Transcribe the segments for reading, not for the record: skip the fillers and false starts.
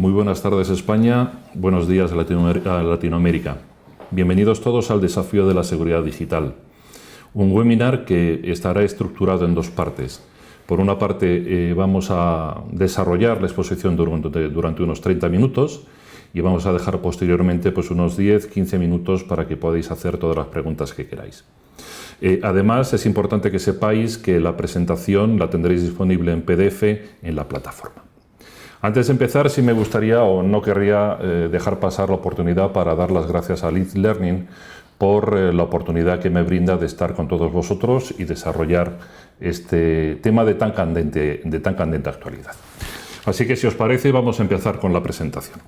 Muy buenas tardes España, buenos días a Latinoamérica. Bienvenidos todos al desafío de la seguridad digital. Un webinar que estará estructurado en dos partes. Por una parte vamos a desarrollar la exposición durante unos 30 minutos y vamos a dejar posteriormente pues, unos 10-15 minutos para que podáis hacer todas las preguntas que queráis. Además, es importante que sepáis que la presentación la tendréis disponible en PDF en la plataforma. Antes de empezar, sí me gustaría o no querría dejar pasar la oportunidad para dar las gracias a Lead Learning por la oportunidad que me brinda de estar con todos vosotros y desarrollar este tema de tan candente actualidad. Así que, si os parece, vamos a empezar con la presentación.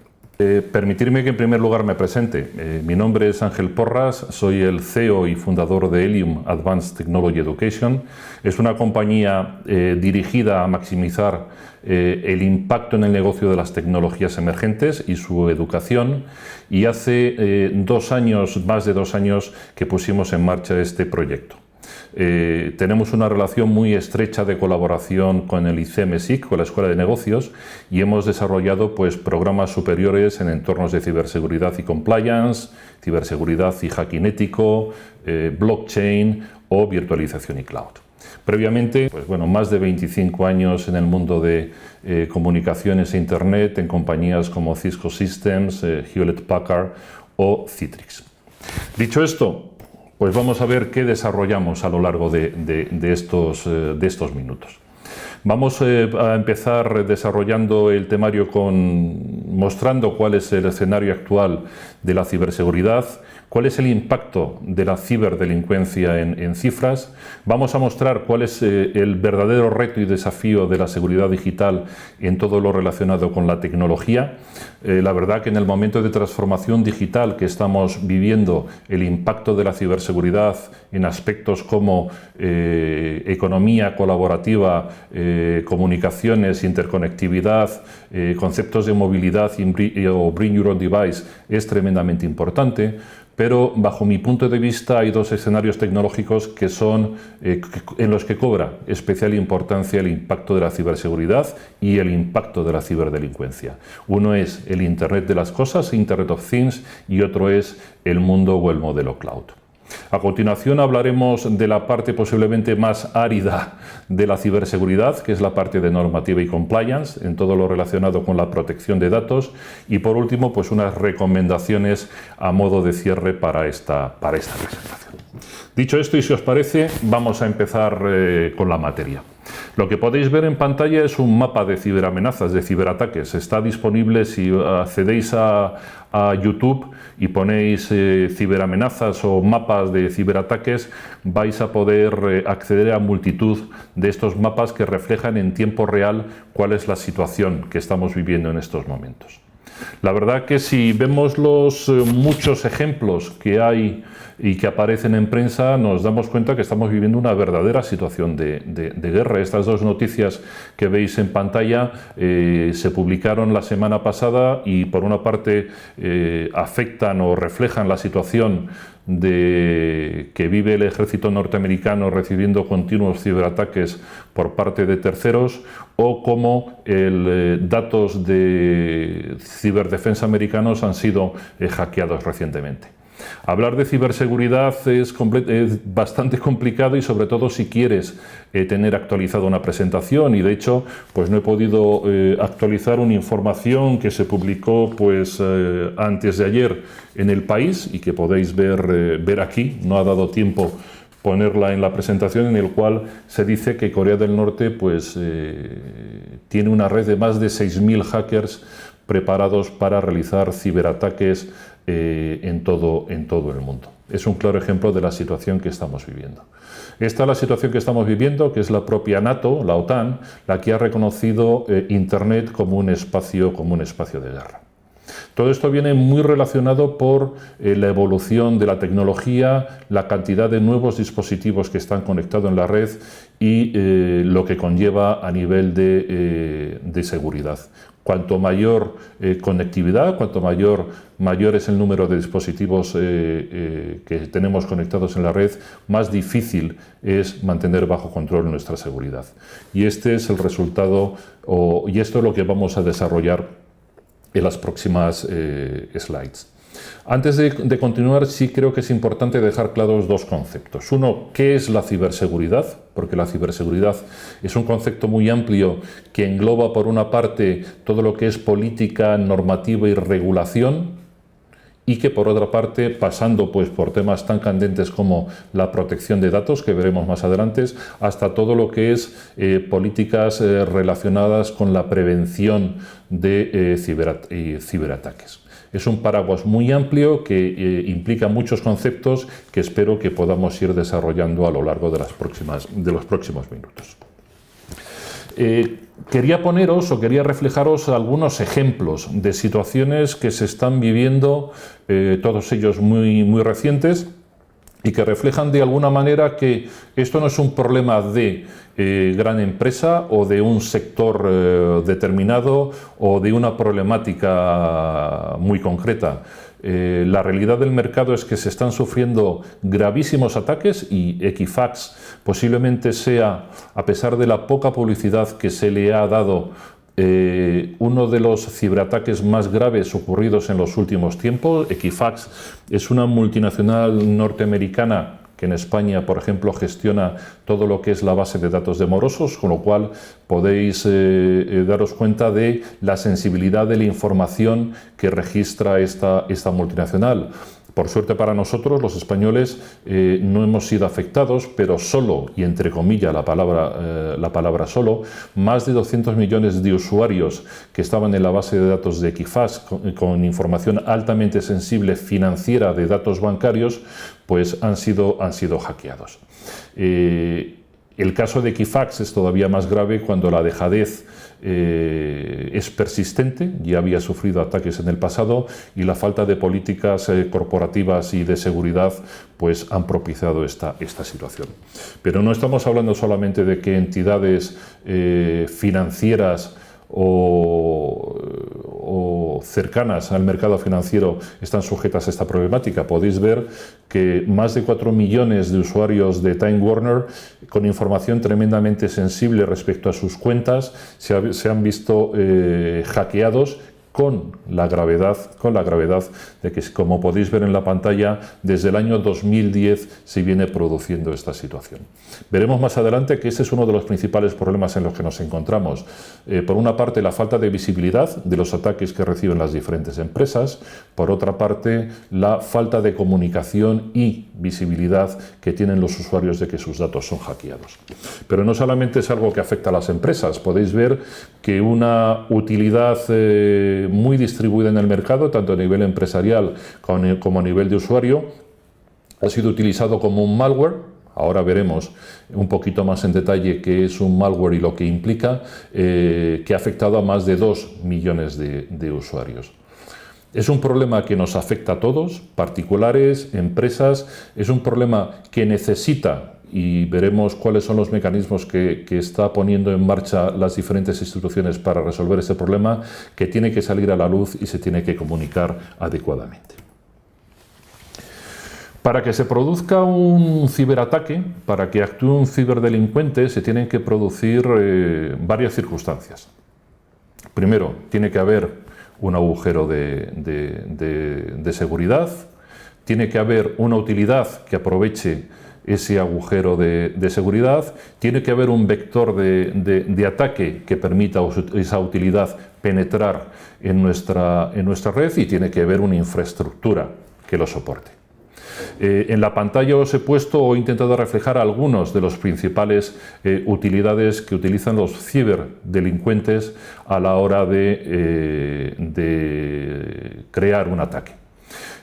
Permitirme que en primer lugar me presente. Mi nombre es Ángel Porras, soy el CEO y fundador de Helium Advanced Technology Education. Es una compañía dirigida a maximizar el impacto en el negocio de las tecnologías emergentes y su educación, y hace más de 2 años que pusimos en marcha este proyecto. Tenemos una relación muy estrecha de colaboración con el ICEMESIC, con la Escuela de Negocios, y hemos desarrollado pues, programas superiores en entornos de ciberseguridad y compliance, ciberseguridad y hacking ético, blockchain o virtualización y cloud. Previamente, pues, bueno, más de 25 años en el mundo de comunicaciones e Internet en compañías como Cisco Systems, Hewlett Packard o Citrix. Dicho esto, pues vamos a ver qué desarrollamos a lo largo de estos minutos. Vamos a empezar desarrollando el temario mostrando cuál es el escenario actual de la ciberseguridad, cuál es el impacto de la ciberdelincuencia en cifras. Vamos a mostrar cuál es el verdadero reto y desafío de la seguridad digital en todo lo relacionado con la tecnología. La verdad que en el momento de transformación digital que estamos viviendo, el impacto de la ciberseguridad en aspectos como economía colaborativa, comunicaciones, interconectividad, conceptos de movilidad o Bring Your Own Device es tremendamente importante. Pero bajo mi punto de vista hay 2 escenarios tecnológicos que son en los que cobra especial importancia el impacto de la ciberseguridad y el impacto de la ciberdelincuencia. Uno es el Internet de las cosas, Internet of Things, y otro es el mundo o el modelo cloud. A continuación hablaremos de la parte posiblemente más árida de la ciberseguridad, que es la parte de normativa y compliance, en todo lo relacionado con la protección de datos, y por último, pues unas recomendaciones a modo de cierre para esta presentación. Dicho esto, y si os parece, vamos a empezar con la materia. Lo que podéis ver en pantalla es un mapa de ciberamenazas, de ciberataques. Está disponible si accedéis a YouTube y ponéis ciberamenazas o mapas de ciberataques, vais a poder acceder a multitud de estos mapas que reflejan en tiempo real cuál es la situación que estamos viviendo en estos momentos. La verdad que si vemos los muchos ejemplos que hay y que aparecen en prensa, nos damos cuenta que estamos viviendo una verdadera situación de guerra. Estas 2 noticias que veis en pantalla se publicaron la semana pasada y por una parte afectan o reflejan la situación que vive el ejército norteamericano recibiendo continuos ciberataques por parte de terceros, o cómo datos de ciberdefensa americanos han sido hackeados recientemente. Hablar de ciberseguridad es bastante complicado, y sobre todo si quieres tener actualizada una presentación, y de hecho pues no he podido actualizar una información que se publicó pues antes de ayer en El País y que podéis ver aquí. No ha dado tiempo ponerla en la presentación, en el cual se dice que Corea del Norte pues tiene una red de más de 6.000 hackers preparados para realizar ciberataques en todo el mundo. Es un claro ejemplo de la situación que estamos viviendo. Esta es la situación que estamos viviendo, que es la propia NATO, la OTAN, la que ha reconocido Internet como un espacio de guerra. Todo esto viene muy relacionado por la evolución de la tecnología, la cantidad de nuevos dispositivos que están conectados en la red y lo que conlleva a nivel de seguridad. Cuanto mayor conectividad, cuanto mayor es el número de dispositivos que tenemos conectados en la red, más difícil es mantener bajo control nuestra seguridad. Y este es el resultado, y esto es lo que vamos a desarrollar en las próximas slides. Antes de continuar, sí creo que es importante dejar claros dos conceptos. Uno, ¿qué es la ciberseguridad? Porque la ciberseguridad es un concepto muy amplio que engloba, por una parte, todo lo que es política, normativa y regulación, y que, por otra parte, pasando pues por temas tan candentes como la protección de datos, que veremos más adelante, hasta todo lo que es políticas relacionadas con la prevención de ciberataques. Es un paraguas muy amplio que implica muchos conceptos que espero que podamos ir desarrollando a lo largo de los próximos minutos. Quería poneros o quería reflejaros algunos ejemplos de situaciones que se están viviendo, todos ellos muy recientes, y que reflejan de alguna manera que esto no es un problema de gran empresa o de un sector determinado o de una problemática muy concreta. La realidad del mercado es que se están sufriendo gravísimos ataques y Equifax posiblemente sea, a pesar de la poca publicidad que se le ha dado, uno de los ciberataques más graves ocurridos en los últimos tiempos. Equifax es una multinacional norteamericana que en España, por ejemplo, gestiona todo lo que es la base de datos de morosos, con lo cual podéis daros cuenta de la sensibilidad de la información que registra esta multinacional. Por suerte para nosotros, los españoles, no hemos sido afectados, pero solo, y entre comillas la palabra solo, más de 200 millones de usuarios que estaban en la base de datos de Equifax con información altamente sensible financiera de datos bancarios, pues han sido hackeados. El caso de Equifax es todavía más grave cuando la dejadez es persistente, ya había sufrido ataques en el pasado, y la falta de políticas corporativas y de seguridad pues han propiciado esta situación. Pero no estamos hablando solamente de que entidades financieras o cercanas al mercado financiero están sujetas a esta problemática. Podéis ver que más de 4 millones de usuarios de Time Warner, con información tremendamente sensible respecto a sus cuentas, se han visto hackeados, con la gravedad de que, como podéis ver en la pantalla, desde el año 2010 se viene produciendo esta situación. Veremos más adelante que ese es uno de los principales problemas en los que nos encontramos. Por una parte, la falta de visibilidad de los ataques que reciben las diferentes empresas. Por otra parte, la falta de comunicación y visibilidad que tienen los usuarios de que sus datos son hackeados. Pero no solamente es algo que afecta a las empresas. Podéis ver que una utilidad muy distribuida en el mercado, tanto a nivel empresarial como a nivel de usuario, ha sido utilizado como un malware. Ahora veremos un poquito más en detalle qué es un malware y lo que implica, que ha afectado a más de 2 millones de usuarios. Es un problema que nos afecta a todos, particulares, empresas. Es un problema que necesita, y veremos cuáles son los mecanismos que está poniendo en marcha las diferentes instituciones para resolver este problema, que tiene que salir a la luz y se tiene que comunicar adecuadamente. Para que se produzca un ciberataque, para que actúe un ciberdelincuente, se tienen que producir varias circunstancias. Primero, tiene que haber un agujero de seguridad, tiene que haber una utilidad que aproveche ese agujero de seguridad, tiene que haber un vector de ataque que permita esa utilidad penetrar en nuestra red, y tiene que haber una infraestructura que lo soporte. En la pantalla os he puesto o he intentado reflejar algunos de los principales utilidades que utilizan los ciberdelincuentes a la hora de crear un ataque.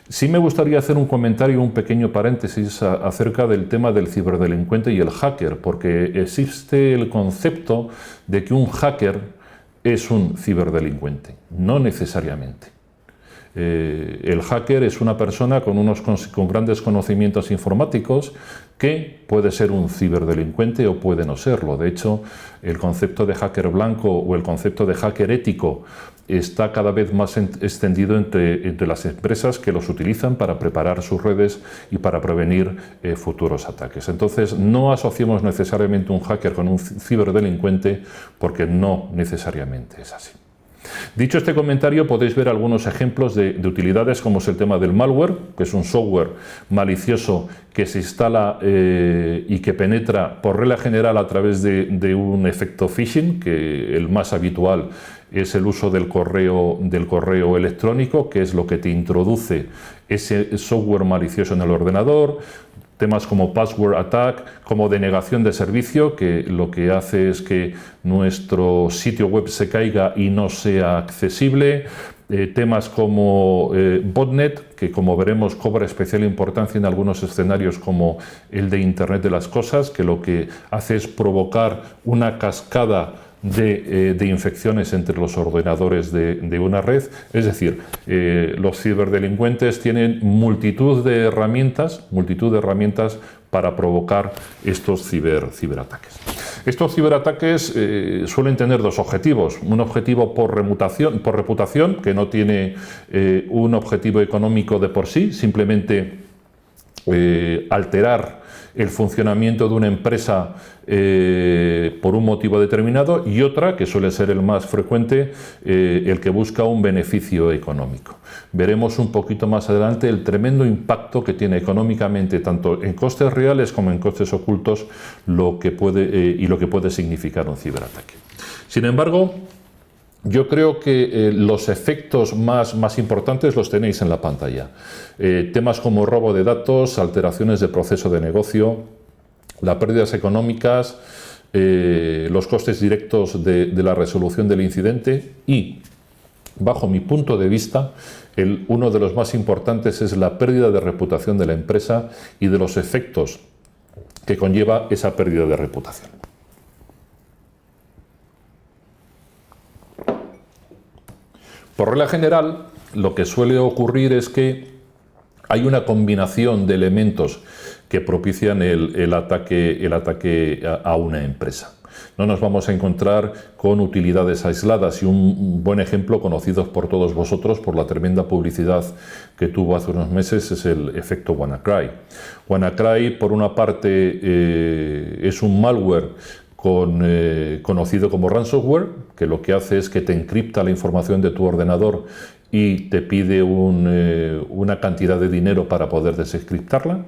Sí me gustaría hacer un comentario, un pequeño paréntesis acerca del tema del ciberdelincuente y el hacker, porque existe el concepto de que un hacker es un ciberdelincuente. No necesariamente. El hacker es una persona con grandes conocimientos informáticos que puede ser un ciberdelincuente o puede no serlo. De hecho, el concepto de hacker blanco o el concepto de hacker ético está cada vez más extendido entre las empresas que los utilizan para preparar sus redes y para prevenir futuros ataques. Entonces, no asociemos necesariamente un hacker con un ciberdelincuente, porque no necesariamente es así. Dicho este comentario, podéis ver algunos ejemplos de utilidades, como es el tema del malware, que es un software malicioso que se instala y que penetra por regla general a través de un efecto phishing, que el más habitual es el uso del correo electrónico, que es lo que te introduce ese software malicioso en el ordenador. Temas como password attack, como denegación de servicio, que lo que hace es que nuestro sitio web se caiga y no sea accesible. Temas como botnet, que como veremos cobra especial importancia en algunos escenarios como el de Internet de las Cosas, que lo que hace es provocar una cascada de infecciones entre los ordenadores de una red. Es decir, los ciberdelincuentes tienen multitud de herramientas para provocar estos ciberataques. Estos ciberataques suelen tener dos objetivos: un objetivo por reputación, que no tiene un objetivo económico de por sí, simplemente alterar el funcionamiento de una empresa por un motivo determinado, y otra, que suele ser el más frecuente, el que busca un beneficio económico. Veremos un poquito más adelante el tremendo impacto que tiene económicamente, tanto en costes reales como en costes ocultos, lo que puede significar un ciberataque. Sin embargo, yo creo que los efectos más importantes los tenéis en la pantalla. Temas como robo de datos, alteraciones de proceso de negocio, las pérdidas económicas, los costes directos de la resolución del incidente y, bajo mi punto de vista, uno de los más importantes es la pérdida de reputación de la empresa y de los efectos que conlleva esa pérdida de reputación. Por regla general, lo que suele ocurrir es que hay una combinación de elementos que propician el ataque a una empresa. No nos vamos a encontrar con utilidades aisladas, y un buen ejemplo conocido por todos vosotros por la tremenda publicidad que tuvo hace unos meses es el efecto WannaCry. WannaCry, por una parte, es un malware conocido como ransomware, que lo que hace es que te encripta la información de tu ordenador y te pide una cantidad de dinero para poder desencriptarla.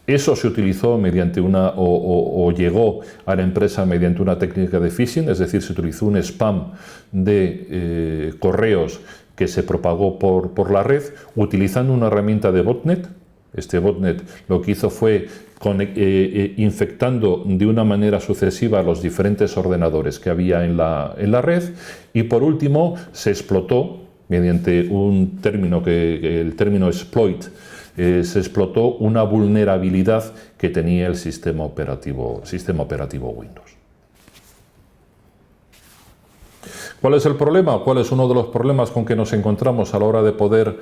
Eso se utilizó mediante o llegó a la empresa mediante una técnica de phishing, es decir, se utilizó un spam de correos que se propagó por la red utilizando una herramienta de botnet. Este botnet lo que hizo fue infectando de una manera sucesiva los diferentes ordenadores que había en la red, y por último se explotó mediante un término el término exploit. Se explotó una vulnerabilidad que tenía el sistema operativo Windows. ¿Cuál es el problema? ¿Cuál es uno de los problemas con que nos encontramos a la hora de poder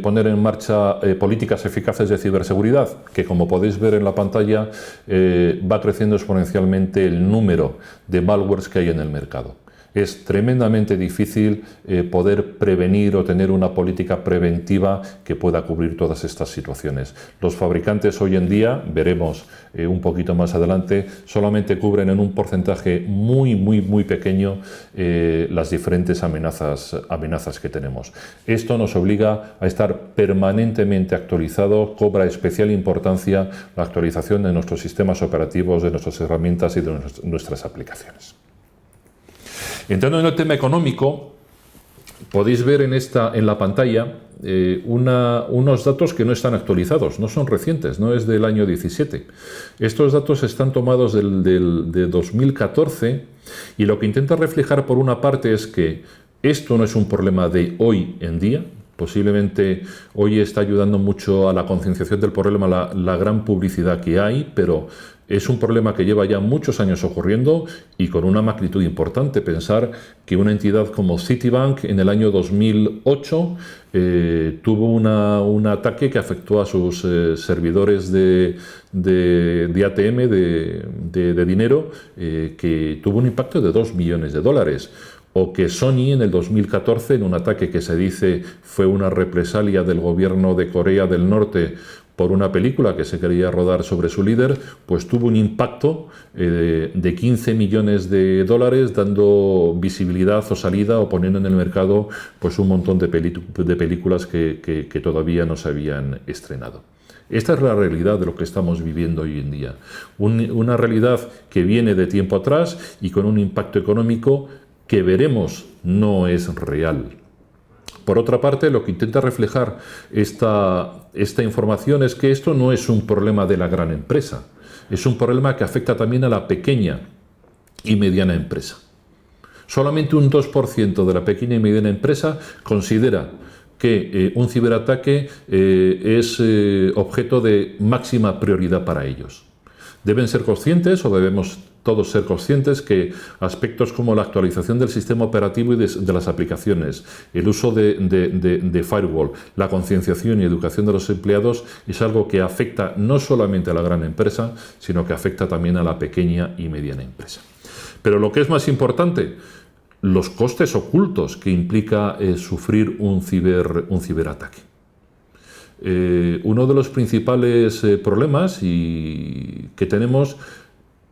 poner en marcha políticas eficaces de ciberseguridad? Que, como podéis ver en la pantalla, va creciendo exponencialmente el número de malwares que hay en el mercado. Es tremendamente difícil poder prevenir o tener una política preventiva que pueda cubrir todas estas situaciones. Los fabricantes hoy en día, veremos un poquito más adelante, solamente cubren en un porcentaje muy pequeño las diferentes amenazas que tenemos. Esto nos obliga a estar permanentemente actualizado. Cobra especial importancia la actualización de nuestros sistemas operativos, de nuestras herramientas y de nuestras aplicaciones. Entrando en el tema económico, podéis ver en la pantalla unos datos que no están actualizados, no son recientes, no es del año 17. Estos datos están tomados de 2014, y lo que intenta reflejar por una parte es que esto no es un problema de hoy en día. Posiblemente hoy está ayudando mucho a la concienciación del problema la gran publicidad que hay, pero es un problema que lleva ya muchos años ocurriendo y con una magnitud importante. Pensar que una entidad como Citibank en el año 2008 tuvo un ataque que afectó a sus servidores de ATM, de dinero, que tuvo un impacto de $2 millones. O que Sony en el 2014, en un ataque que se dice fue una represalia del gobierno de Corea del Norte por una película que se quería rodar sobre su líder, pues tuvo un impacto de 15 millones de dólares, dando visibilidad o salida o poniendo en el mercado pues un montón de películas que todavía no se habían estrenado. Esta es la realidad de lo que estamos viviendo hoy en día. Una realidad que viene de tiempo atrás y con un impacto económico que veremos no es real. Por otra parte, lo que intenta reflejar esta información es que esto no es un problema de la gran empresa, es un problema que afecta también a la pequeña y mediana empresa. Solamente un 2% de la pequeña y mediana empresa considera que un ciberataque es objeto de máxima prioridad para ellos. Deben ser conscientes, o debemos todos ser conscientes, que aspectos como la actualización del sistema operativo y de las aplicaciones, el uso de firewall, la concienciación y educación de los empleados es algo que afecta no solamente a la gran empresa, sino que afecta también a la pequeña y mediana empresa. Pero lo que es más importante, los costes ocultos que implica sufrir un ciberataque. Uno de los principales problemas que tenemos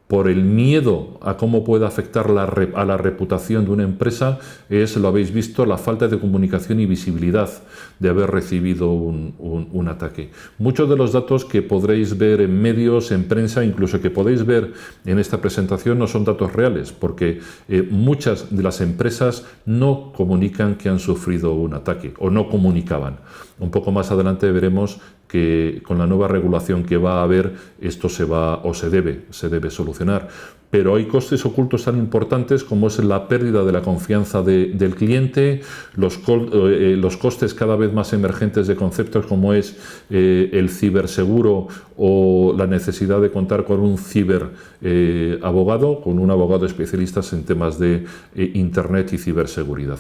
por el miedo a cómo puede afectar a la reputación de una empresa es, lo habéis visto, la falta de comunicación y visibilidad de haber recibido un ataque. Muchos de los datos que podréis ver en medios, en prensa, incluso que podéis ver en esta presentación, no son datos reales, porque muchas de las empresas no comunican que han sufrido un ataque o no comunicaban. Un poco más adelante veremos que con la nueva regulación que va a haber, esto se debe solucionar. Pero hay costes ocultos tan importantes como es la pérdida de la confianza del cliente, los costes cada vez más emergentes de conceptos como es el ciberseguro o la necesidad de contar con un ciberabogado, con un abogado especialista en temas de Internet y ciberseguridad.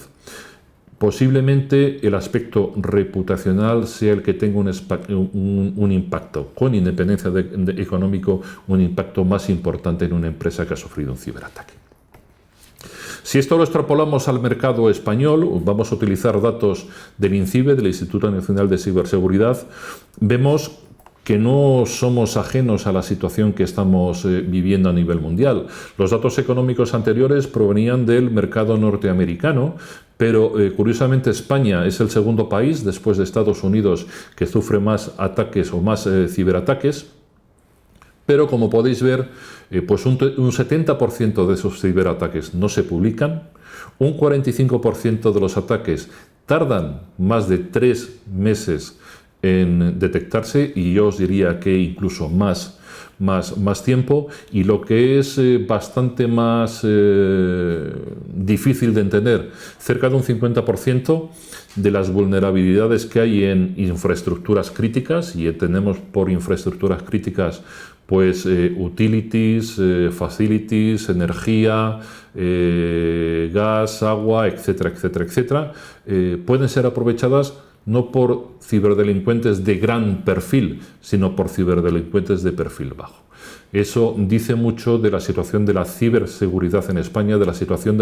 Posiblemente el aspecto reputacional sea el que tenga un impacto, con independencia económico, un impacto más importante en una empresa que ha sufrido un ciberataque. Si esto lo extrapolamos al mercado español, vamos a utilizar datos del INCIBE, del Instituto Nacional de Ciberseguridad, vemos que no somos ajenos a la situación que estamos viviendo a nivel mundial. Los datos económicos anteriores provenían del mercado norteamericano, pero curiosamente España es el segundo país, después de Estados Unidos, que sufre más ataques o más ciberataques. Pero como podéis ver, pues un 70% de esos ciberataques no se publican, un 45% de los ataques tardan más de 3 meses en detectarse, y yo os diría que incluso más tiempo, y lo que es bastante más difícil de entender, cerca de un 50% de las vulnerabilidades que hay en infraestructuras críticas, y entendemos por infraestructuras críticas pues utilities, facilities, energía, gas, agua, etcétera, etcétera, etcétera, pueden ser aprovechadas no por ciberdelincuentes de gran perfil, sino por ciberdelincuentes de perfil bajo. Eso dice mucho de la situación de la ciberseguridad en España, de la situación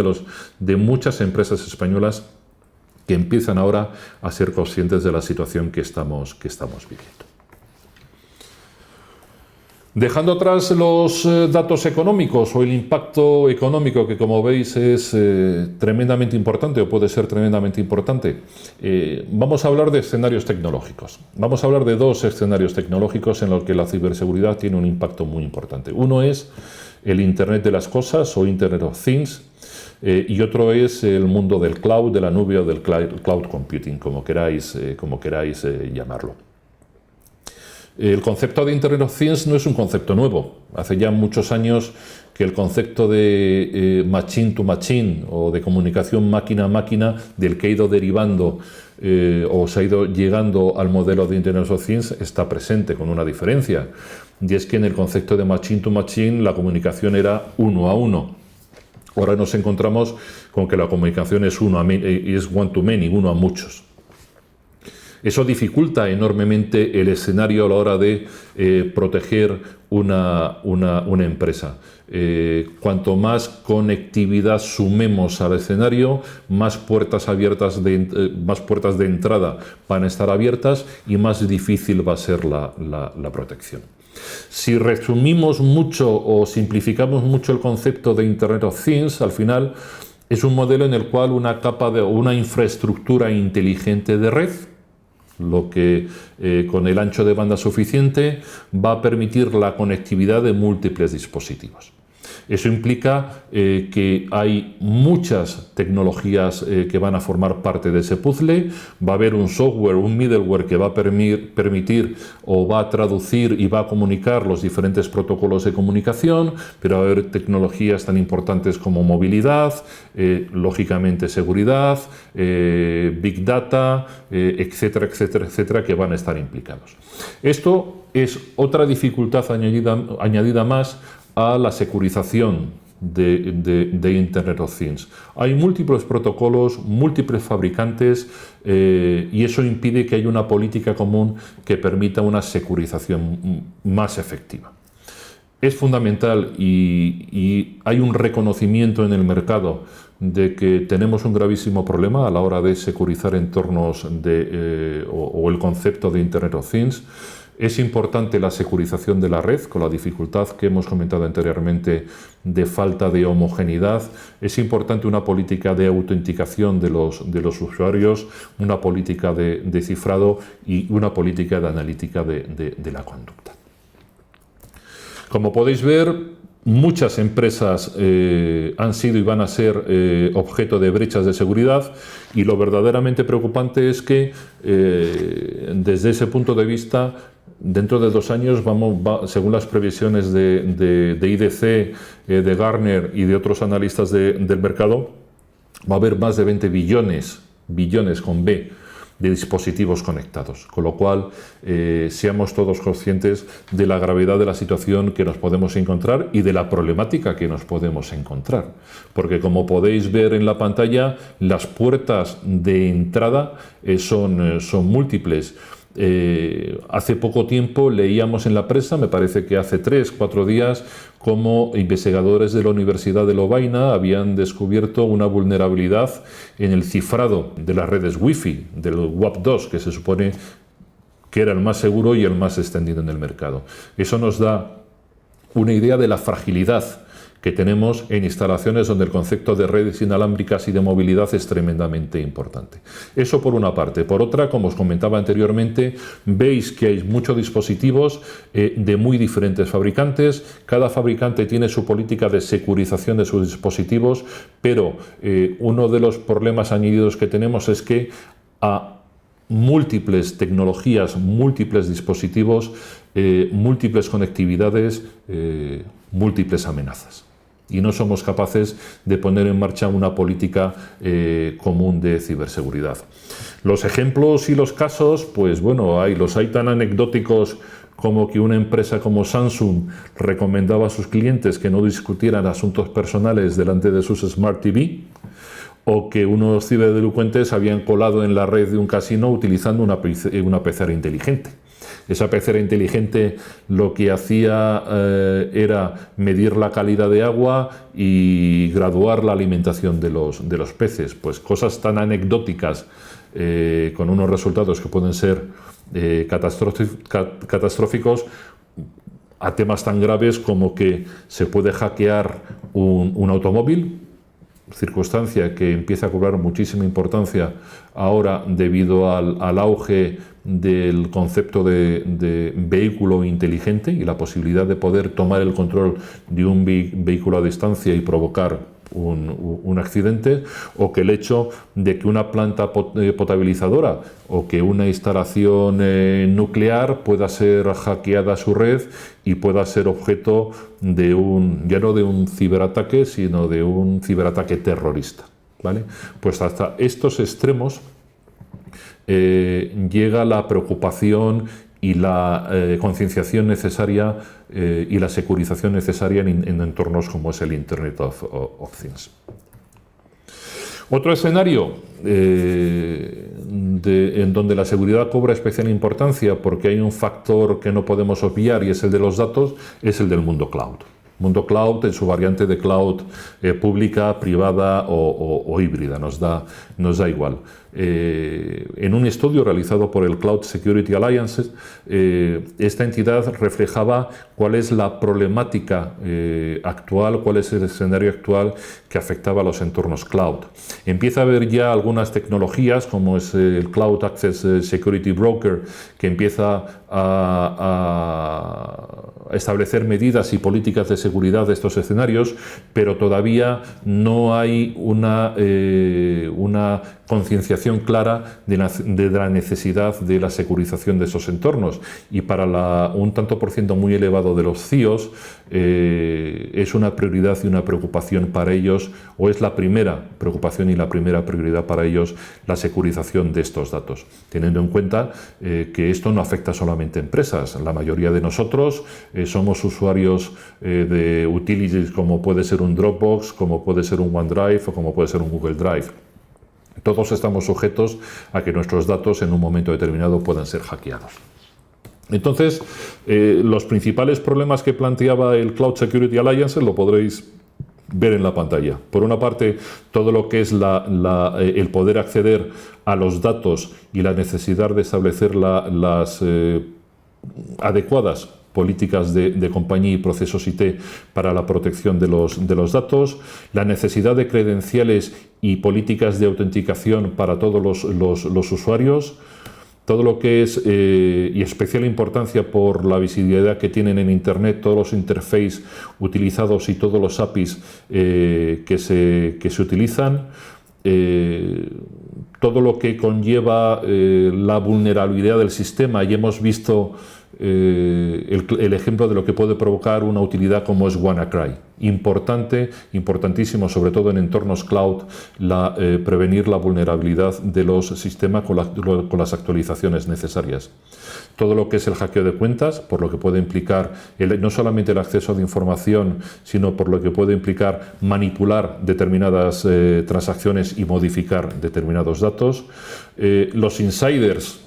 de muchas empresas españolas que empiezan ahora a ser conscientes de la situación que estamos viviendo. Dejando atrás los datos económicos o el impacto económico, que como veis es tremendamente importante o puede ser tremendamente importante, vamos a hablar de escenarios tecnológicos. Vamos a hablar de 2 escenarios tecnológicos en los que la ciberseguridad tiene un impacto muy importante. Uno es el Internet de las cosas o Internet of Things, y otro es el mundo del cloud, de la nube o del cloud computing, como queráis llamarlo. El concepto de Internet of Things no es un concepto nuevo. Hace ya muchos años que el concepto de machine to machine o de comunicación máquina a máquina, del que ha ido derivando o se ha ido llegando al modelo de Internet of Things, está presente, con una diferencia. Y es que en el concepto de machine to machine la comunicación era uno a uno. Ahora nos encontramos con que la comunicación es one to many, uno a muchos. Eso dificulta enormemente el escenario a la hora de proteger una empresa. Cuanto más conectividad sumemos al escenario, más puertas de entrada van a estar abiertas y más difícil va a ser la protección. Si resumimos mucho o simplificamos mucho el concepto de Internet of Things, al final es un modelo en el cual una infraestructura inteligente de red, lo que con el ancho de banda suficiente va a permitir la conectividad de múltiples dispositivos. Eso implica que hay muchas tecnologías que van a formar parte de ese puzzle. Va a haber un software, un middleware que va a permitir o va a traducir y va a comunicar los diferentes protocolos de comunicación, pero va a haber tecnologías tan importantes como movilidad, lógicamente seguridad, big data, etcétera, etcétera, etcétera, que van a estar implicados. Esto es otra dificultad añadida más a la securización de Internet of Things. Hay múltiples protocolos, múltiples fabricantes y eso impide que haya una política común que permita una securización más efectiva. Es fundamental y hay un reconocimiento en el mercado de que tenemos un gravísimo problema a la hora de securizar entornos o el concepto de Internet of Things. Es importante la securización de la red, con la dificultad que hemos comentado anteriormente de falta de homogeneidad. Es importante una política de autenticación de los usuarios, una política de cifrado y una política de analítica de la conducta. Como podéis ver, muchas empresas han sido y van a ser objeto de brechas de seguridad y lo verdaderamente preocupante es que desde ese punto de vista dentro de 2 años, según las previsiones de IDC, de Gartner y de otros analistas del mercado, va a haber más de 20 billones con B, de dispositivos conectados. Con lo cual, seamos todos conscientes de la gravedad de la situación que nos podemos encontrar y de la problemática que nos podemos encontrar. Porque como podéis ver en la pantalla, las puertas de entrada son múltiples. Hace poco tiempo leíamos en la prensa, me parece que hace 3-4 días, cómo investigadores de la Universidad de Lovaina habían descubierto una vulnerabilidad en el cifrado de las redes Wi-Fi, del WAP2, que se supone que era el más seguro y el más extendido en el mercado. Eso nos da una idea de la fragilidad que tenemos en instalaciones donde el concepto de redes inalámbricas y de movilidad es tremendamente importante. Eso por una parte. Por otra, como os comentaba anteriormente, veis que hay muchos dispositivos de muy diferentes fabricantes. Cada fabricante tiene su política de securización de sus dispositivos, pero uno de los problemas añadidos que tenemos es que a múltiples tecnologías, múltiples dispositivos, múltiples conectividades, múltiples amenazas. Y no somos capaces de poner en marcha una política común de ciberseguridad. Los ejemplos y los casos, pues bueno, los hay tan anecdóticos como que una empresa como Samsung recomendaba a sus clientes que no discutieran asuntos personales delante de sus Smart TV, o que unos ciberdelincuentes habían colado en la red de un casino utilizando una pecera inteligente. Esa pecera inteligente lo que hacía era medir la calidad de agua y graduar la alimentación de los peces. Pues cosas tan anecdóticas con unos resultados que pueden ser catastróficos, a temas tan graves como que se puede hackear un automóvil, circunstancia que empieza a cobrar muchísima importancia ahora debido al auge del concepto de vehículo inteligente y la posibilidad de poder tomar el control de un vehículo a distancia y provocar un accidente, o que el hecho de que una planta potabilizadora o que una instalación nuclear pueda ser hackeada a su red y pueda ser objeto de ya no de un ciberataque, sino de un ciberataque terrorista, ¿vale? Pues hasta estos extremos llega la preocupación y la concienciación necesaria y la securización necesaria en entornos como es el Internet of Things. Otro escenario en donde la seguridad cobra especial importancia porque hay un factor que no podemos obviar y es el de los datos, es el del mundo cloud. Mundo cloud en su variante de cloud pública, privada o híbrida, nos da igual. En un estudio realizado por el Cloud Security Alliance, esta entidad reflejaba cuál es la problemática actual, cuál es el escenario actual que afectaba a los entornos cloud. Empieza a haber ya algunas tecnologías, como es el Cloud Access Security Broker, que empieza a establecer medidas y políticas de seguridad de estos escenarios, pero todavía no hay una concienciación clara de la necesidad de la securización de esos entornos. Y para un tanto por ciento muy elevado de los CIOs es una prioridad y una preocupación para ellos, o es la primera preocupación y la primera prioridad para ellos, la securización de estos datos, teniendo en cuenta que esto no afecta solamente a empresas. La mayoría de nosotros somos usuarios de utilities como puede ser un Dropbox, como puede ser un OneDrive o como puede ser un Google Drive. Todos estamos sujetos a que nuestros datos en un momento determinado puedan ser hackeados. Entonces, los principales problemas que planteaba el Cloud Security Alliance lo podréis ver en la pantalla. Por una parte, todo lo que es el poder acceder a los datos y la necesidad de establecer las adecuadas políticas de compañía y procesos IT para la protección de los datos, la necesidad de credenciales y políticas de autenticación para todos los usuarios, todo lo que es, y especial importancia por la visibilidad que tienen en Internet, todos los interfaces utilizados y todos los APIs que se utilizan, todo lo que conlleva la vulnerabilidad del sistema, y hemos visto el ejemplo de lo que puede provocar una utilidad como es WannaCry. Importantísimo, sobre todo en entornos cloud, prevenir la vulnerabilidad de los sistemas con las actualizaciones necesarias. Todo lo que es el hackeo de cuentas, por lo que puede implicar no solamente el acceso a la información, sino por lo que puede implicar manipular determinadas transacciones y modificar determinados datos. Los insiders.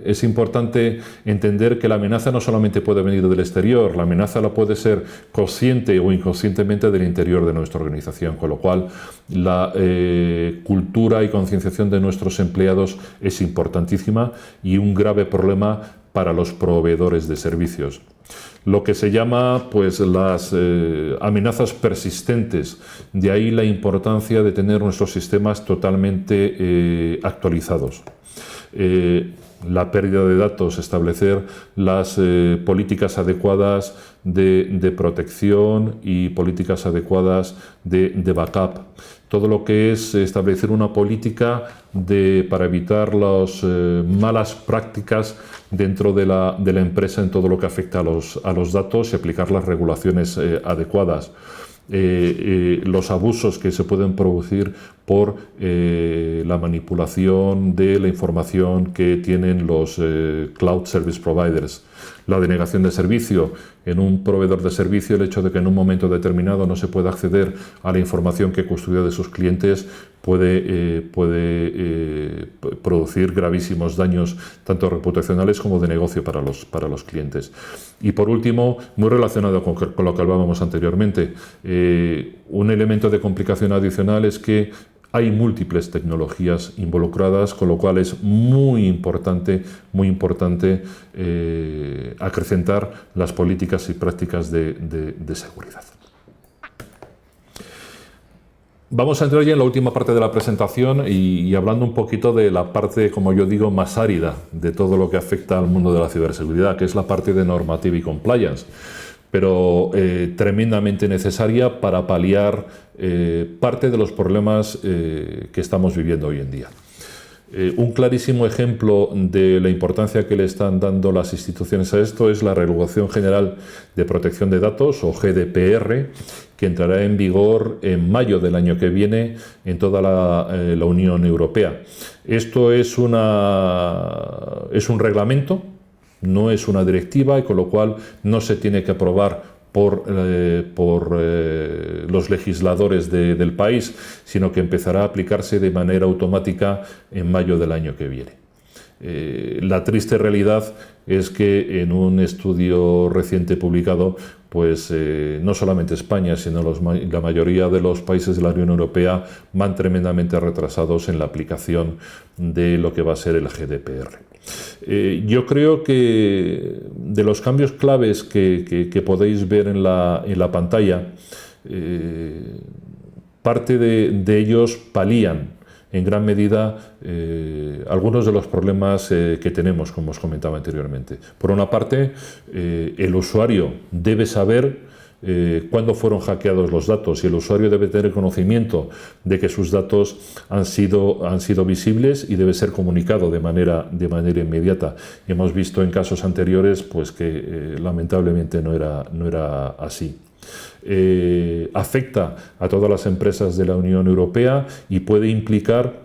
Es importante entender que la amenaza no solamente puede venir del exterior, la amenaza la puede ser consciente o inconscientemente del interior de nuestra organización, con lo cual la cultura y concienciación de nuestros empleados es importantísima y un grave problema para los proveedores de servicios. Lo que se llama pues las amenazas persistentes, de ahí la importancia de tener nuestros sistemas totalmente actualizados. La pérdida de datos, establecer las políticas adecuadas de protección y políticas adecuadas de backup. Todo lo que es establecer una política para evitar las malas prácticas dentro de la empresa en todo lo que afecta a los datos y aplicar las regulaciones adecuadas. Los abusos que se pueden producir por la manipulación de la información que tienen los cloud service providers. La denegación de servicio. En un proveedor de servicio, el hecho de que en un momento determinado no se pueda acceder a la información que custodia de sus clientes puede producir gravísimos daños, tanto reputacionales como de negocio para los clientes. Y por último, muy relacionado con lo que hablábamos anteriormente, un elemento de complicación adicional es que hay múltiples tecnologías involucradas, con lo cual es muy importante acrecentar las políticas y prácticas de seguridad. Vamos a entrar ya en la última parte de la presentación y hablando un poquito de la parte, como yo digo, más árida de todo lo que afecta al mundo de la ciberseguridad, que es la parte de normativa y compliance, pero tremendamente necesaria para paliar parte de los problemas que estamos viviendo hoy en día. Un clarísimo ejemplo de la importancia que le están dando las instituciones a esto es la Regulación General de Protección de Datos, o GDPR, que entrará en vigor en mayo del año que viene en toda la Unión Europea. Esto es un reglamento, no es una directiva, y con lo cual no se tiene que aprobar por los legisladores del país, sino que empezará a aplicarse de manera automática en mayo del año que viene. La triste realidad es que en un estudio reciente publicado, pues no solamente España, sino la mayoría de los países de la Unión Europea van tremendamente retrasados en la aplicación de lo que va a ser el GDPR. Yo creo que de los cambios claves que podéis ver en la pantalla, parte de ellos palían en gran medida algunos de los problemas que tenemos, como os comentaba anteriormente. Por una parte, el usuario debe saber cuándo fueron hackeados los datos, y el usuario debe tener conocimiento de que sus datos han sido visibles y debe ser comunicado de manera inmediata. Y hemos visto en casos anteriores pues, que lamentablemente no era así. Afecta a todas las empresas de la Unión Europea y puede implicar,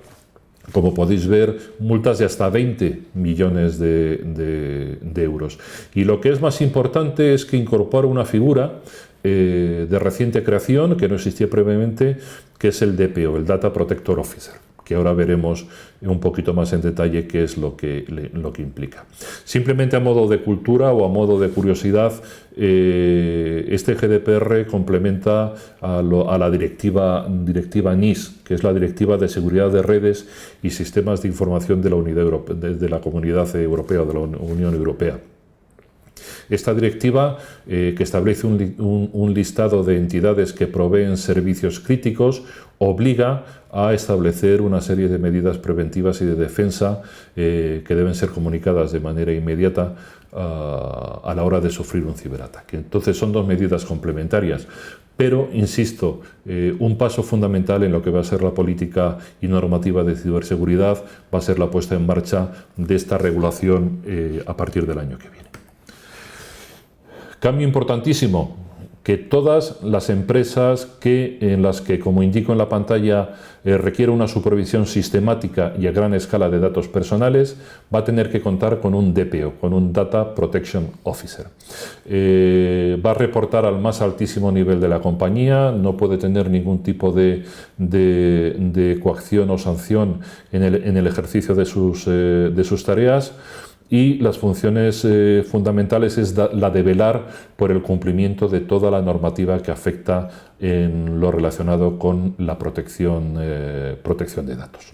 como podéis ver, multas de hasta 20 millones de euros. Y lo que es más importante es que incorpora una figura de reciente creación que no existía previamente, que es el DPO, el Data Protector Officer, que ahora veremos un poquito más en detalle qué es lo que implica. Simplemente a modo de cultura o a modo de curiosidad, este GDPR complementa a la directiva NIS, que es la Directiva de Seguridad de Redes y Sistemas de Información de la Comunidad Europea, de la Unión Europea. Esta directiva, que establece un listado de entidades que proveen servicios críticos, obliga a establecer una serie de medidas preventivas y de defensa que deben ser comunicadas de manera inmediata a la hora de sufrir un ciberataque. Entonces son dos medidas complementarias, pero, insisto, un paso fundamental en lo que va a ser la política y normativa de ciberseguridad va a ser la puesta en marcha de esta regulación a partir del año que viene. Cambio importantísimo, que todas las empresas en las que, como indico en la pantalla, requiere una supervisión sistemática y a gran escala de datos personales, va a tener que contar con un DPO, con un Data Protection Officer. Va a reportar al más altísimo nivel de la compañía, no puede tener ningún tipo de coacción o sanción en el ejercicio de sus tareas. Y las funciones fundamentales es la de velar por el cumplimiento de toda la normativa que afecta en lo relacionado con la protección de datos.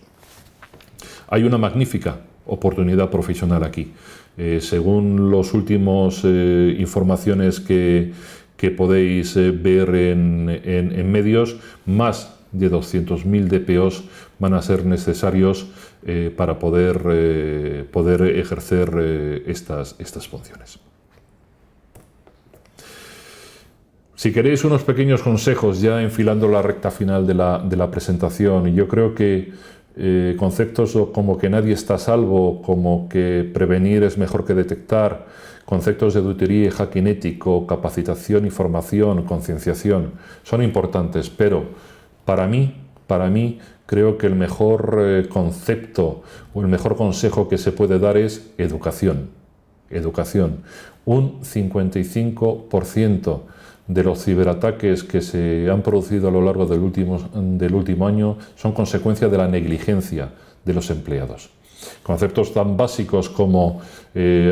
Hay una magnífica oportunidad profesional aquí. Según las últimas informaciones que podéis ver en medios, más de 200.000 DPOs van a ser necesarios para poder ejercer estas funciones. Si queréis unos pequeños consejos, ya enfilando la recta final de la presentación, yo creo que conceptos como que nadie está a salvo, como que prevenir es mejor que detectar, conceptos de auditoría y hacking ético, capacitación y formación, concienciación, son importantes, pero para mí creo que el mejor concepto o el mejor consejo que se puede dar es educación. Educación. Un 55% de los ciberataques que se han producido a lo largo del último año son consecuencia de la negligencia de los empleados. Conceptos tan básicos como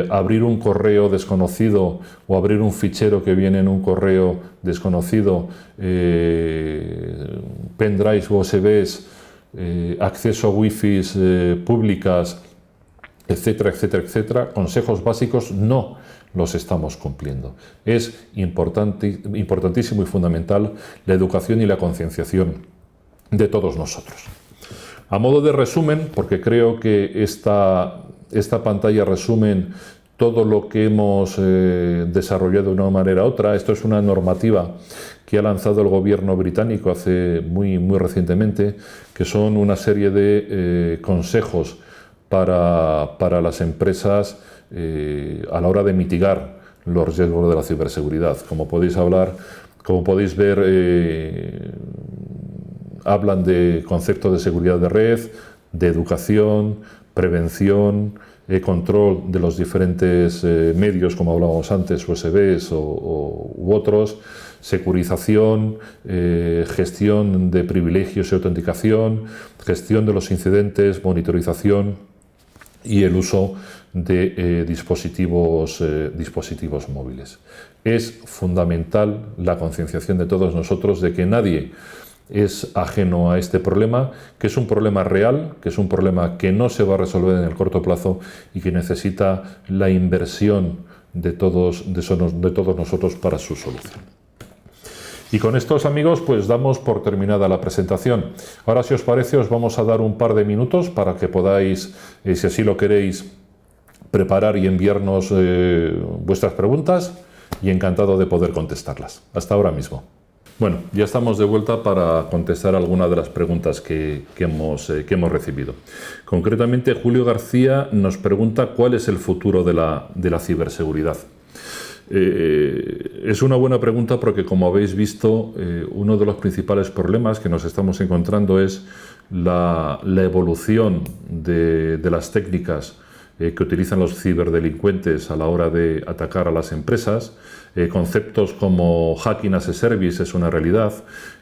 abrir un correo desconocido o abrir un fichero que viene en un correo desconocido, pendrives USBs, acceso a wifi públicas, etcétera, etcétera, etcétera. Consejos básicos no los estamos cumpliendo. Es importantísimo y fundamental la educación y la concienciación de todos nosotros. A modo de resumen, porque creo que esta pantalla resume todo lo que hemos desarrollado de una manera u otra. Esto es una normativa que ha lanzado el gobierno británico muy recientemente, que son una serie de consejos para las empresas a la hora de mitigar los riesgos de la ciberseguridad. Como podéis ver, hablan de conceptos de seguridad de red, de educación, prevención, control de los diferentes medios, como hablábamos antes, USBs u otros, securización, gestión de privilegios y autenticación, gestión de los incidentes, monitorización y el uso de dispositivos móviles. Es fundamental la concienciación de todos nosotros de que nadie es ajeno a este problema, que es un problema real, que es un problema que no se va a resolver en el corto plazo y que necesita la inversión de todos nosotros para su solución. Y con estos, amigos, pues damos por terminada la presentación. Ahora, si os parece, os vamos a dar un par de minutos para que podáis, si así lo queréis, preparar y enviarnos vuestras preguntas, y encantado de poder contestarlas. Hasta ahora mismo. Bueno, ya estamos de vuelta para contestar algunas de las preguntas que hemos recibido. Concretamente, Julio García nos pregunta cuál es el futuro de la ciberseguridad. Es una buena pregunta porque, como habéis visto, uno de los principales problemas que nos estamos encontrando es la evolución de las técnicas que utilizan los ciberdelincuentes a la hora de atacar a las empresas. Conceptos como hacking as a service es una realidad.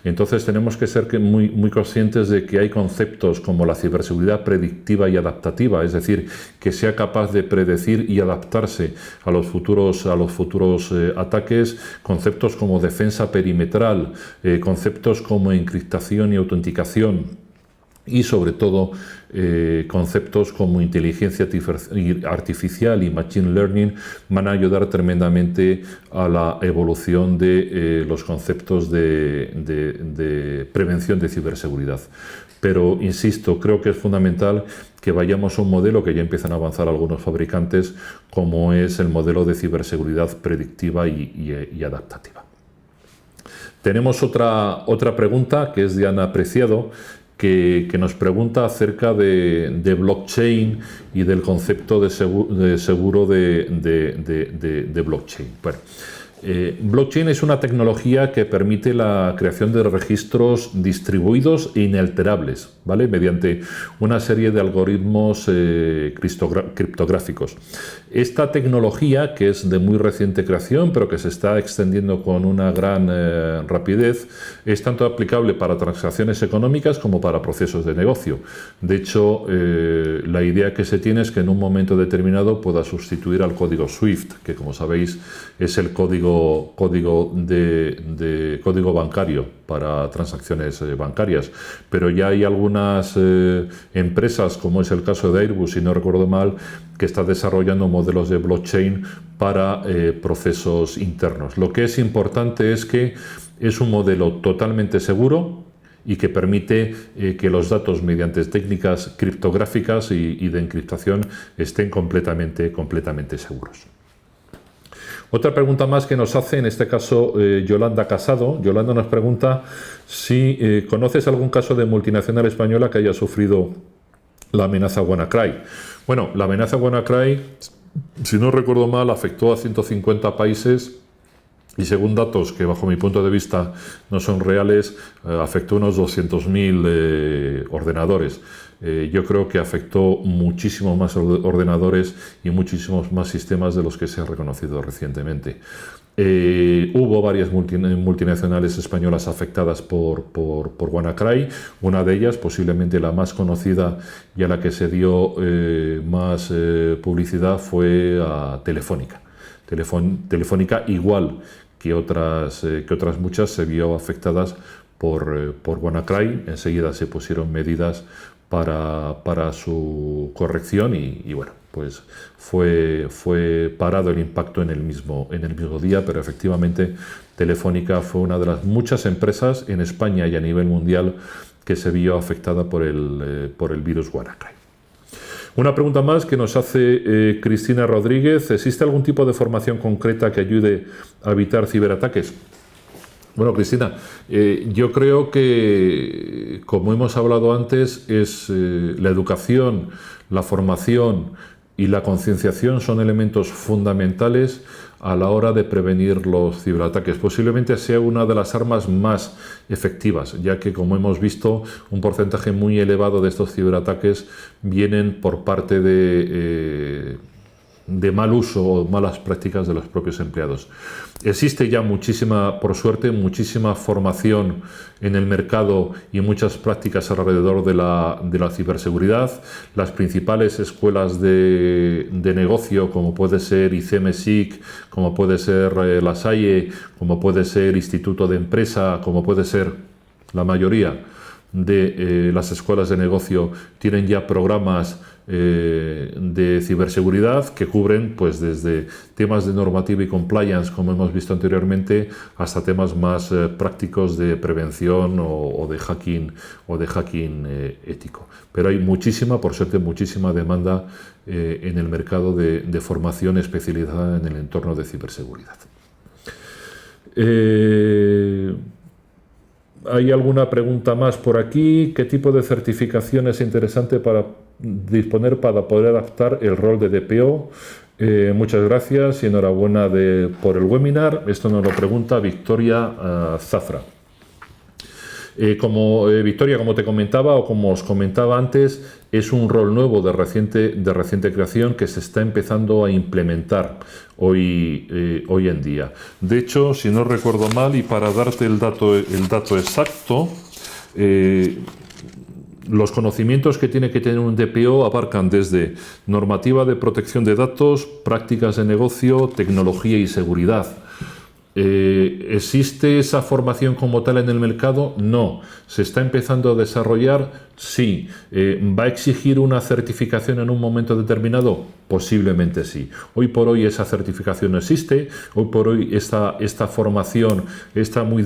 Entonces tenemos que ser muy conscientes de que hay conceptos como la ciberseguridad predictiva y adaptativa, es decir, que sea capaz de predecir y adaptarse a los futuros ataques, conceptos como defensa perimetral, conceptos como encriptación y autenticación, y sobre todo conceptos como inteligencia artificial y machine learning van a ayudar tremendamente a la evolución de los conceptos de prevención de ciberseguridad. Pero, insisto, creo que es fundamental que vayamos a un modelo que ya empiezan a avanzar algunos fabricantes, como es el modelo de ciberseguridad predictiva y adaptativa. Tenemos otra pregunta, que es de Ana Preciado, que nos pregunta acerca de blockchain y del concepto de seguro de blockchain. Bueno, blockchain es una tecnología que permite la creación de registros distribuidos e inalterables, ¿vale?, mediante una serie de algoritmos criptográficos. Esta tecnología, que es de muy reciente creación, pero que se está extendiendo con una gran rapidez, es tanto aplicable para transacciones económicas como para procesos de negocio. De hecho, la idea que se tiene es que en un momento determinado pueda sustituir al código SWIFT, que, como sabéis, es el código bancario para transacciones bancarias. Pero ya hay algunas empresas, como es el caso de Airbus, si no recuerdo mal, que está desarrollando modelos de blockchain para procesos internos. Lo que es importante es que es un modelo totalmente seguro y que permite que los datos, mediante técnicas criptográficas y de encriptación, estén completamente seguros. Otra pregunta más que nos hace, en este caso, Yolanda Casado. Yolanda nos pregunta si conoces algún caso de multinacional española que haya sufrido la amenaza WannaCry. Bueno, la amenaza WannaCry, si no recuerdo mal, afectó a 150 países y, según datos que bajo mi punto de vista no son reales, afectó unos 200.000 ordenadores. Yo creo que afectó muchísimos más ordenadores y muchísimos más sistemas de los que se ha reconocido recientemente. Hubo varias multinacionales españolas afectadas por WannaCry. Una de ellas, posiblemente la más conocida y a la que se dio más publicidad, fue a Telefónica. Telefónica, igual que otras muchas, se vio afectadas por WannaCry. Enseguida se pusieron medidas para su corrección y bueno, pues fue parado el impacto en el mismo día, pero efectivamente Telefónica fue una de las muchas empresas en España y a nivel mundial que se vio afectada por el virus WannaCry. Una pregunta más que nos hace Cristina Rodríguez: ¿existe algún tipo de formación concreta que ayude a evitar ciberataques? Bueno, Cristina, yo creo que, como hemos hablado antes, la educación, la formación y la concienciación son elementos fundamentales a la hora de prevenir los ciberataques. Posiblemente sea una de las armas más efectivas, ya que, como hemos visto, un porcentaje muy elevado de estos ciberataques vienen por parte de mal uso o malas prácticas de los propios empleados. Existe ya muchísima, por suerte, muchísima formación en el mercado y muchas prácticas alrededor de la ciberseguridad. Las principales escuelas de negocio, como puede ser ICEME-SIC, como puede ser La Salle, como puede ser Instituto de Empresa, como puede ser la mayoría de las escuelas de negocio, tienen ya programas de ciberseguridad que cubren pues desde temas de normativa y compliance, como hemos visto anteriormente, hasta temas más prácticos de prevención o de hacking ético. Pero hay muchísima, por suerte, muchísima demanda en el mercado de formación especializada en el entorno de ciberseguridad. ¿Hay alguna pregunta más por aquí? ¿Qué tipo de certificación es interesante para disponer para poder adaptar el rol de DPO? Muchas gracias y enhorabuena por el webinar. Esto nos lo pregunta Victoria Zafra. Victoria, como te comentaba o como os comentaba antes, es un rol nuevo de reciente creación que se está empezando a implementar hoy en día. De hecho, si no recuerdo mal, y para darte el dato exacto, los conocimientos que tiene que tener un DPO abarcan desde normativa de protección de datos, prácticas de negocio, tecnología y seguridad. ¿Existe esa formación como tal en el mercado? No. ¿Se está empezando a desarrollar? Sí. ¿Va a exigir una certificación en un momento determinado? Posiblemente sí. Hoy por hoy esa certificación no existe. Hoy por hoy esta formación está muy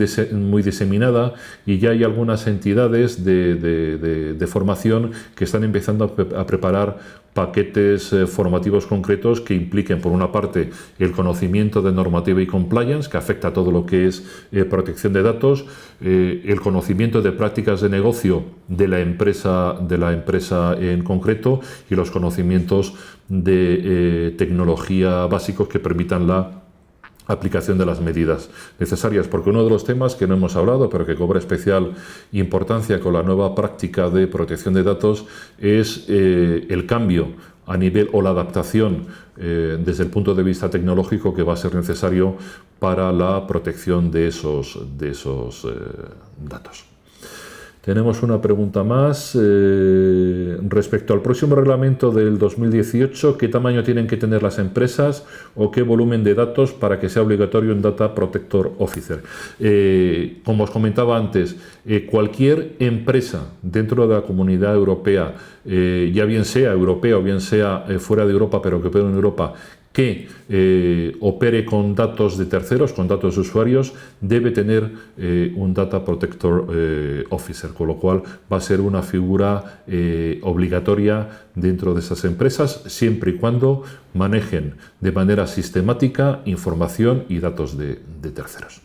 diseminada y ya hay algunas entidades de formación que están empezando a preparar paquetes formativos concretos que impliquen, por una parte, el conocimiento de normativa y compliance, que afecta a todo lo que es protección de datos, el conocimiento de prácticas de negocio de la empresa en concreto y los conocimientos de tecnología básicos que permitan la aplicación de las medidas necesarias, porque uno de los temas que no hemos hablado, pero que cobra especial importancia con la nueva práctica de protección de datos, es el cambio a nivel o la adaptación desde el punto de vista tecnológico que va a ser necesario para la protección de esos datos. Tenemos una pregunta más respecto al próximo reglamento del 2018. ¿Qué tamaño tienen que tener las empresas o qué volumen de datos para que sea obligatorio un Data Protector Officer? Como os comentaba antes, cualquier empresa dentro de la Comunidad Europea, ya bien sea europea o bien sea fuera de Europa, pero que opere en Europa, que opere con datos de terceros, con datos de usuarios, debe tener un Data Protector Officer, con lo cual va a ser una figura obligatoria dentro de esas empresas, siempre y cuando manejen de manera sistemática información y datos de terceros.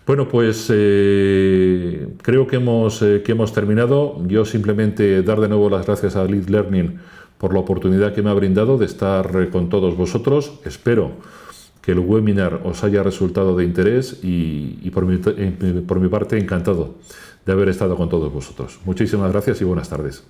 Bueno, pues creo que hemos terminado. Yo simplemente dar de nuevo las gracias a Lead Learning por la oportunidad que me ha brindado de estar con todos vosotros. Espero que el webinar os haya resultado de interés y por mi parte encantado de haber estado con todos vosotros. Muchísimas gracias y buenas tardes.